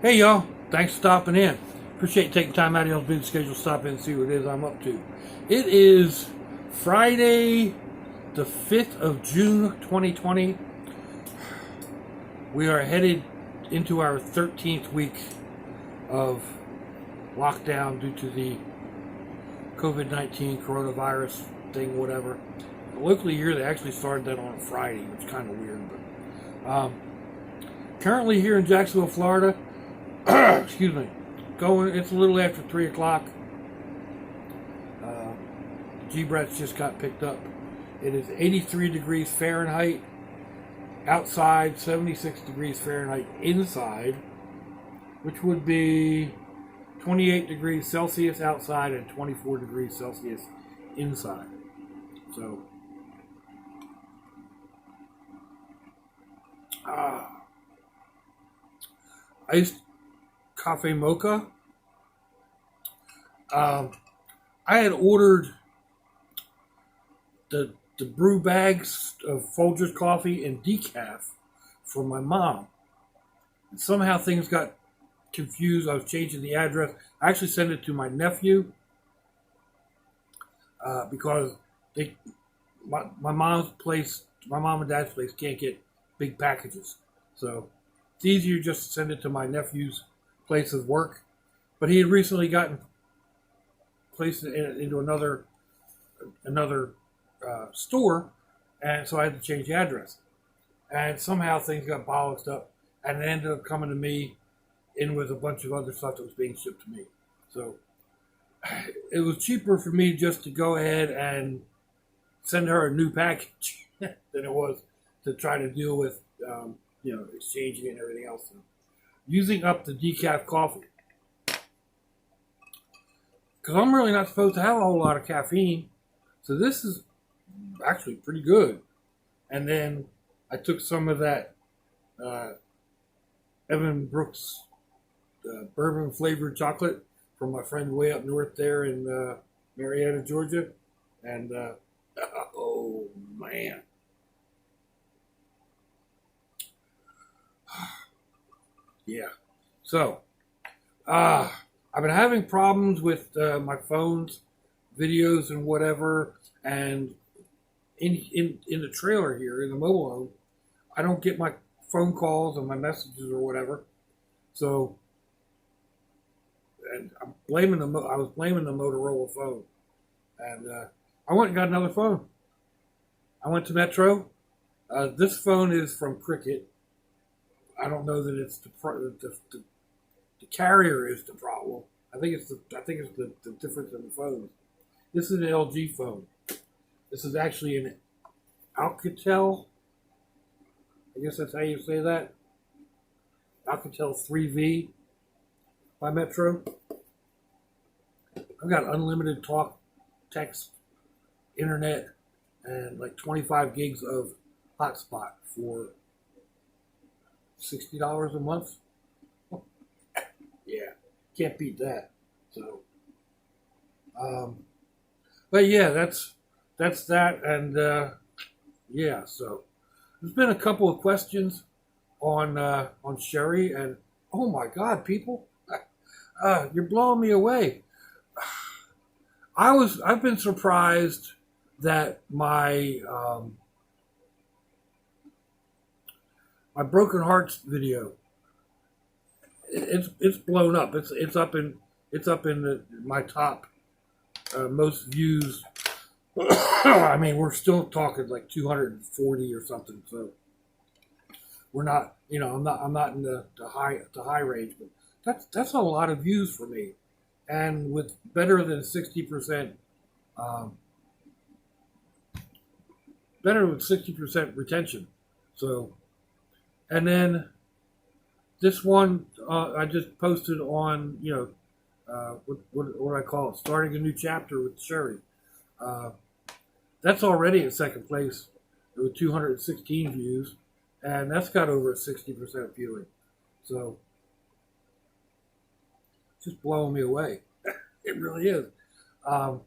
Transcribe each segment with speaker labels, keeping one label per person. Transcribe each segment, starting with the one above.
Speaker 1: Hey y'all, thanks for stopping in. Appreciate you taking time out of your busy schedule to stop in and see what it is I'm up to. It is Friday, the 5th of June, 2020. We are headed into our 13th week of lockdown due to the COVID-19 coronavirus thing, whatever. Locally here, they actually started that on Friday, which is kind of weird. But currently here in Jacksonville, Florida, excuse me, it's a little after 3 o'clock. G-Brats just got picked up. It is 83 degrees Fahrenheit outside, 76 degrees Fahrenheit inside, which would be 28 degrees Celsius outside and 24 degrees Celsius inside. So, iced cafe mocha. I had ordered the brew bags of Folgers coffee and decaf for my mom. And somehow things got confused. I was changing the address. I actually sent it to my nephew because my mom's place, my mom and dad's place can't get big packages. So it's easier just to send it to my nephew's place of work. But he had recently gotten placed into another store, and so I had to change the address. And somehow things got bollocksed up, and it ended up coming to me in with a bunch of other stuff that was being shipped to me. So it was cheaper for me just to go ahead and send her a new package than it was to try to deal with, exchanging it and everything else. So using up the decaf coffee. Because I'm really not supposed to have a whole lot of caffeine. So this is actually pretty good. And then I took some of that Evan Brooks bourbon flavored chocolate from my friend way up north there in Marietta, Georgia. And oh man. Yeah. So, I've been having problems with my phone's videos and whatever, and in the trailer here, in the mobile home, I don't get my phone calls and my messages or whatever. So, and I was blaming the Motorola phone, and I went and got another phone. I went to Metro. This phone is from Cricket. I don't know that it's the carrier is the problem. I think it's the difference in the phone. This is an LG phone. This is actually an Alcatel. I guess that's how you say that. Alcatel 3V by Metro. I've got unlimited talk, text, internet, and like 25 gigs of hotspot for $60 a month. Yeah, can't beat that. So, but yeah, that's that, and yeah. So, there's been a couple of questions on Sherry, and oh my God, people, you're blowing me away. I've been surprised that my Broken Hearts video, it's blown up. It's up in my top most views. I mean, we're still talking like 240 or something. So we're not, I'm not in the high range, but that's a lot of views for me, and with better than 60%, better than 60% retention. So, and then this one I just posted on, what do I call it? Starting a new chapter with Sherry. That's already in second place with 216 views, and that's got over a 60% viewing. So, it's just blowing me away. It really is. I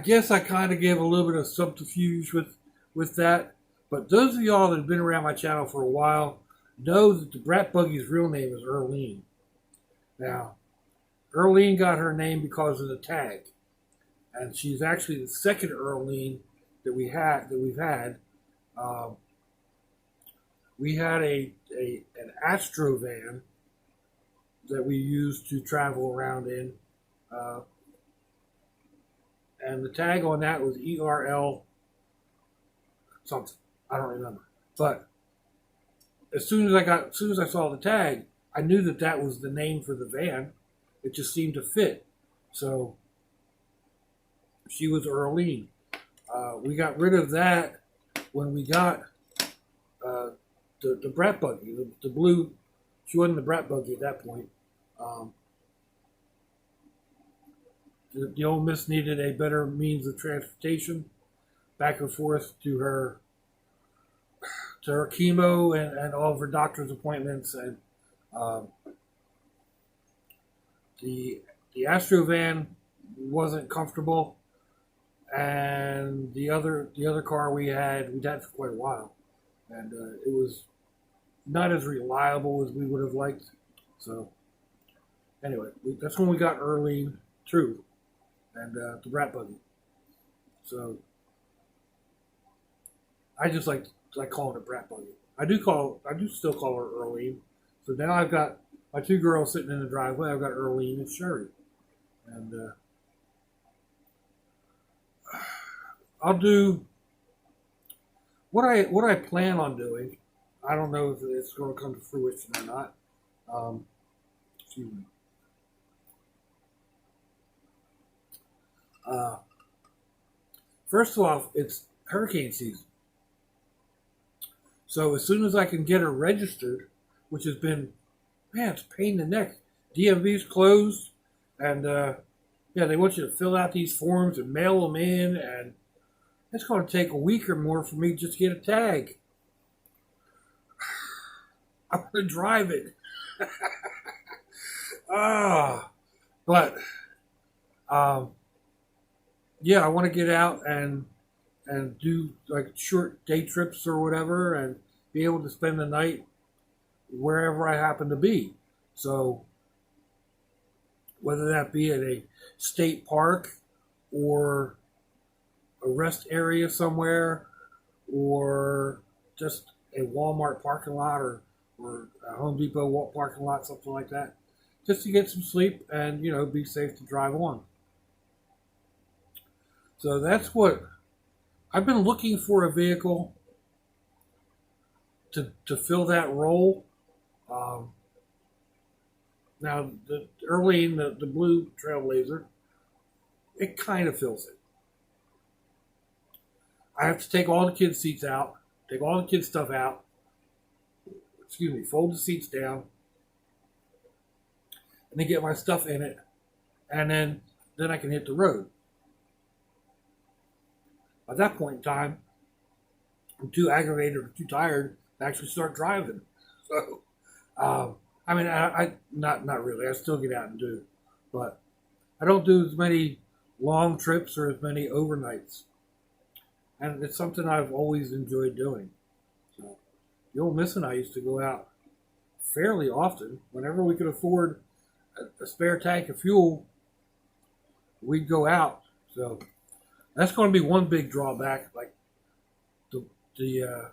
Speaker 1: guess I kind of gave a little bit of subterfuge with that. But those of y'all that have been around my channel for a while, know that the brat buggy's real name is Earlene. Now, Earlene got her name because of the tag, and she's actually the second Earlene we've had. Um, we had an Astro van that we used to travel around in, uh, and the tag on that was ERL something. I don't remember, but as soon as I saw the tag, I knew that that was the name for the van. It just seemed to fit. So she was Earlene. We got rid of that when we got the brat buggy, the blue. She wasn't the brat buggy at that point. Um, the old miss needed a better means of transportation back and forth to her chemo and all of her doctor's appointments, and um, the Astro van wasn't comfortable, and the other car we'd had for quite a while, and it was not as reliable as we would have liked. So anyway, that's when we got Earlene True and the brat buggy. So I just like calling it brat buggy. I do still call her Earlene. So now I've got my two girls sitting in the driveway. I've got Earlene and Sherry, and I'll do what I plan on doing. I don't know if it's going to come to fruition or not. Excuse me. First of all, it's hurricane season. So as soon as I can get her registered, which has been, man, it's a pain in the neck. DMV's closed, and they want you to fill out these forms and mail them in, and it's going to take a week or more for me just to get a tag. I'm going to drive it. But I want to get out and do like short day trips or whatever, and be able to spend the night wherever I happen to be. So whether that be at a state park or a rest area somewhere, or just a Walmart parking lot, or a Home Depot parking lot, something like that, just to get some sleep and be safe to drive on. So that's what I've been looking for, a vehicle to fill that role. Now, the Earlene, the blue Trailblazer, it kind of fills it. I have to take all the kids' seats out, take all the kids' stuff out, fold the seats down, and then get my stuff in it, and then I can hit the road. At that point in time, I'm too aggravated or too tired to actually start driving. So, I not really. I still get out and do, but I don't do as many long trips or as many overnights, and it's something I've always enjoyed doing. So, the old miss and I used to go out fairly often. Whenever we could afford a spare tank of fuel, we'd go out. So that's going to be one big drawback. Like the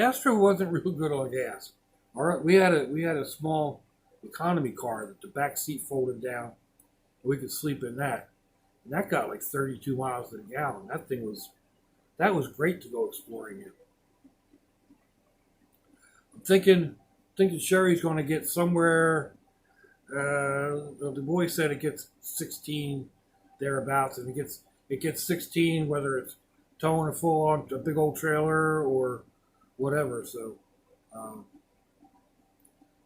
Speaker 1: Astro wasn't real good on gas. All right, we had a small economy car that the back seat folded down. We could sleep in that, and that got like 32 miles to the gallon. That was great to go exploring in. I'm thinking Sherry's going to get somewhere. The boy said it gets 16 thereabouts, and it gets 16 whether it's towing a big old trailer or whatever. So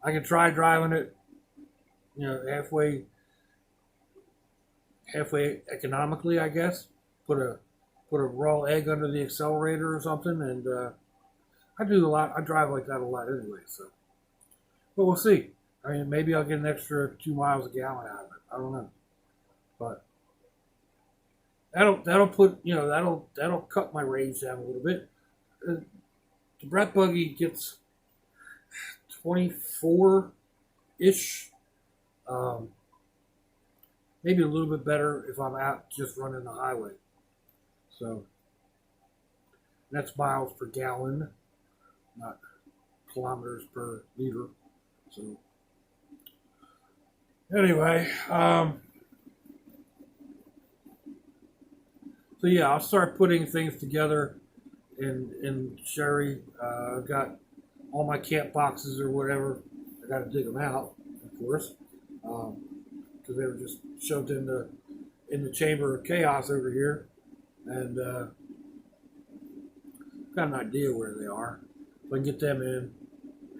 Speaker 1: I can try driving it, halfway economically, I guess. Put a raw egg under the accelerator or something, and I do a lot. I drive like that a lot anyway. So, but we'll see. I mean, maybe I'll get an extra 2 miles a gallon out of it. I don't know, but that'll cut my range down a little bit. The brat buggy 24-ish. Maybe a little bit better if I'm out just running the highway. So that's miles per gallon, not kilometers per liter. So anyway, so yeah, I'll start putting things together in Sherry. I've got all my camp boxes or whatever. I got to dig them out, of course, because they were just shoved in the chamber of chaos over here, and got an idea where they are. So I can get them in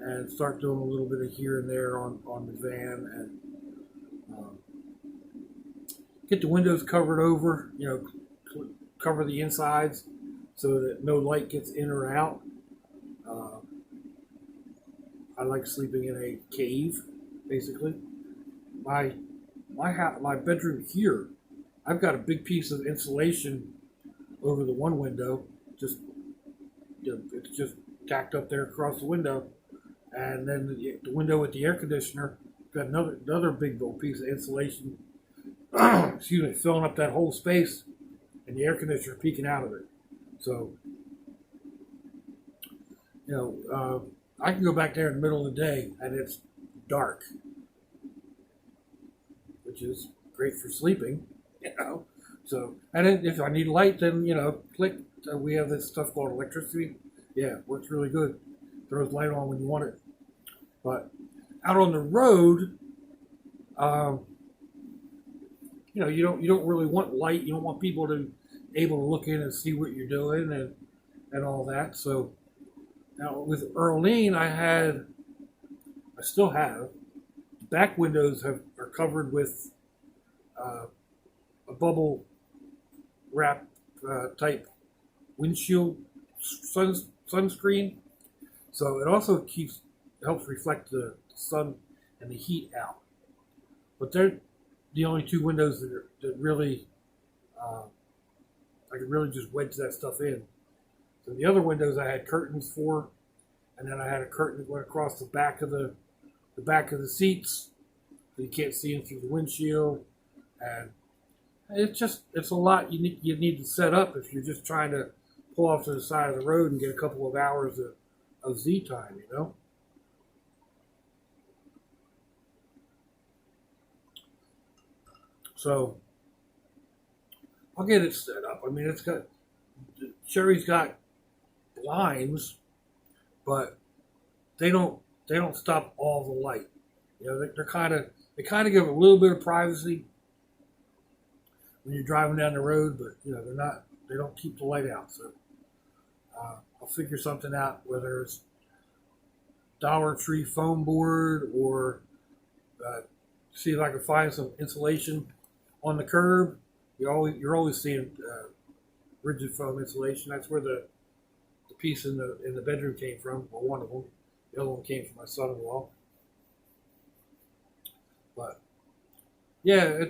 Speaker 1: and start doing a little bit of here and there on the van, and get the windows covered over, cover the insides so that no light gets in or out. I like sleeping in a cave, basically. My bedroom here, I've got a big piece of insulation over the one window, it's just tacked up there across the window, and then the window with the air conditioner got another big old piece of insulation. Excuse me, filling up that whole space, and the air conditioner peeking out of it. So, I can go back there in the middle of the day and it's dark, which is great for sleeping, So, and then if I need light, then, click. We have this stuff called electricity. Yeah, works really good. Throws light on when you want it. But out on the road, you don't really want light. You don't want people to able to look in and see what you're doing and all that. So now with Earlene, I still have, the back windows are covered with a bubble wrap type windshield sunscreen. So it also helps reflect the sun and the heat out. But they're the only two windows that really, I could really just wedge that stuff in. So the other windows I had curtains for, and then I had a curtain that went across the back of the seats, so you can't see in through the windshield. And it's a lot you need to set up if you're just trying to pull off to the side of the road and get a couple of hours of Z time, So I'll get it set up. I mean, Sherry's got blinds, but they don't stop all the light. They kind of give a little bit of privacy when you're driving down the road, but they don't keep the light out. So I'll figure something out, whether it's Dollar Tree foam board or see if I can find some insulation on the curb. You're always seeing rigid foam insulation. That's where the piece in the bedroom came from, or one of them. The other one came from my son-in-law. But yeah,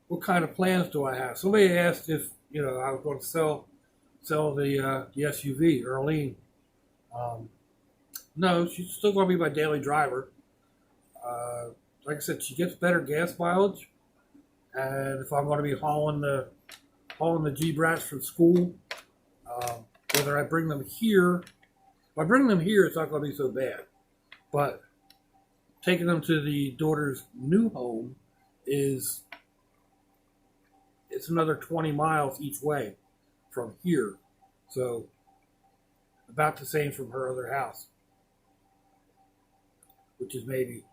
Speaker 1: what kind of plans do I have? Somebody asked if I was going to sell the SUV, Earlene. No, she's still going to be my daily driver. Like I said, she gets better gas mileage, and if I'm going to be hauling the G-Brats from school, whether I bring them here, if I bring them here, it's not going to be so bad. But taking them to the daughter's new home it's another 20 miles each way from here, so about the same from her other house, which is maybe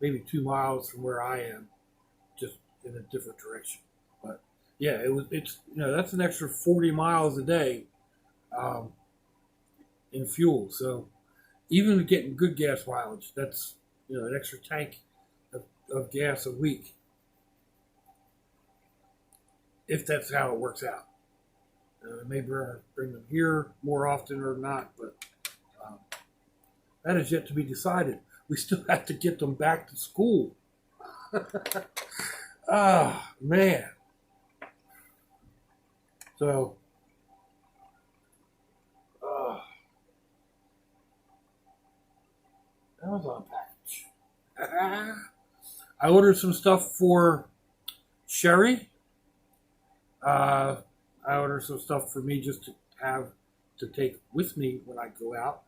Speaker 1: 2 miles from where I am, just in a different direction. But yeah, it's that's an extra 40 miles a day in fuel. So even getting good gas mileage, that's an extra tank of gas a week, if that's how it works out. Maybe bring them here more often or not, but that is yet to be decided. We still have to get them back to school. Ah, man. So, Amazon package. I ordered some stuff for Sherry. I ordered some stuff for me just to have to take with me when I go out,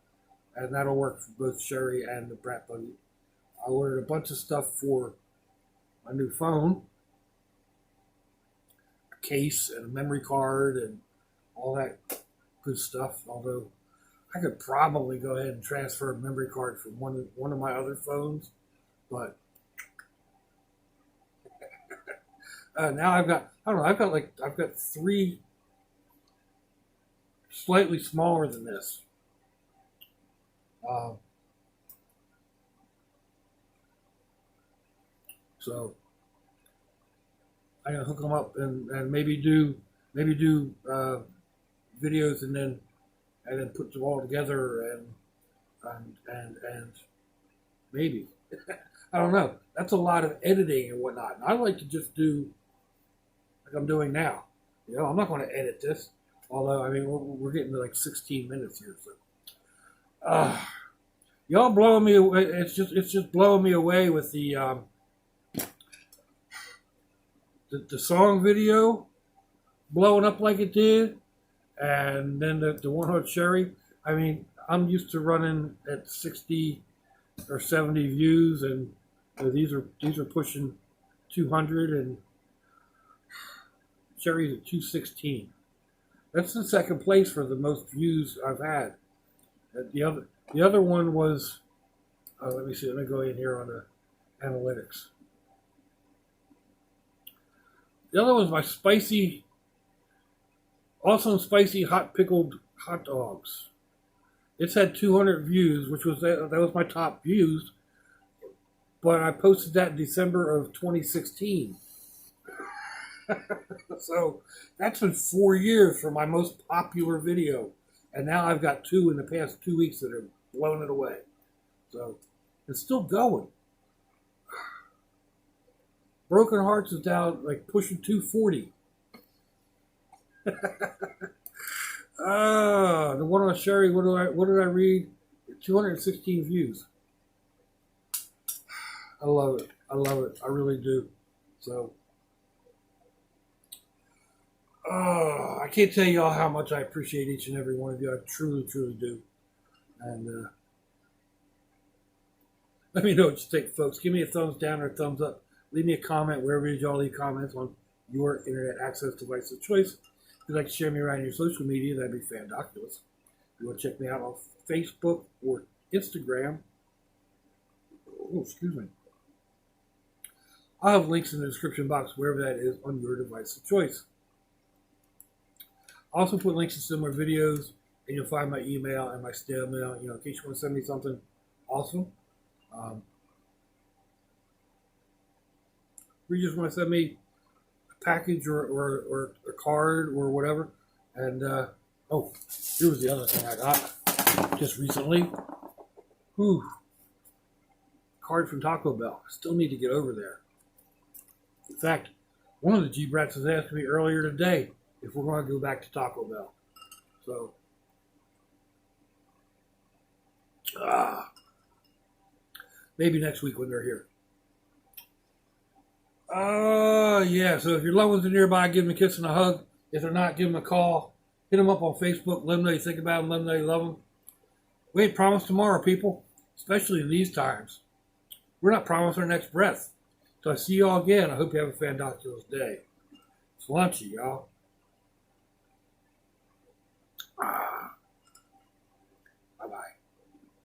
Speaker 1: and that'll work for both Sherry and the Brat Buggy. I ordered a bunch of stuff for my new phone, a case and a memory card and all that good stuff. Although I could probably go ahead and transfer a memory card from one of my other phones, but now I've got I've got three slightly smaller than this. So I'm gonna hook them up and maybe do videos and then put them all together and maybe I don't know. That's a lot of editing and whatnot. And I like to just do like I'm doing now. You know, I'm not going to edit this. Although I mean we're getting to like 16 minutes here, so y'all blowing me away. It's just blowing me away with the song video blowing up like it did, and then the one on Sherry. I mean, I'm used to running at 60 or 70 views, and these are pushing 200, and Sherry's at 216. That's the second place for the most views I've had. The other one was let me see. Let me go in here on the analytics. The other was my spicy hot pickled hot dogs. It's had 200 views, which was that was my top views. But I posted that in December of 2016. So that's been 4 years for my most popular video. And now I've got two in the past 2 weeks that are blowing it away. So it's still going. Broken Hearts is down like pushing 240. The one on Sherry, what did I read? 216 views. I love it. I really do. So I can't tell y'all how much I appreciate each and every one of you. I truly, truly do. And let me know what you think, folks. Give me a thumbs down or a thumbs up. Leave me a comment wherever y'all leave comments on your internet access device of choice. If you'd like to share me around your social media, that'd be fantabulous. If you want to check me out on Facebook or Instagram, excuse me, I'll have links in the description box wherever that is on your device of choice. I also put links to similar videos, and you'll find my email and my snail mail, in case you want to send me something awesome. Or you just want to send me a package or a card or whatever. And, here was the other thing I got just recently. Card from Taco Bell. Still need to get over there. In fact, one of the G-Brats has asked me earlier today if we're going to go back to Taco Bell. So, maybe next week when they're here. Yeah, so if your loved ones are nearby, give them a kiss and a hug. If they're not, give them a call. Hit them up on Facebook. Let them know you think about them. Let them know you love them. We ain't promised tomorrow, people. Especially in these times. We're not promised our next breath. So I see y'all again. I hope you have a fantabulous day. It's lunchy, y'all.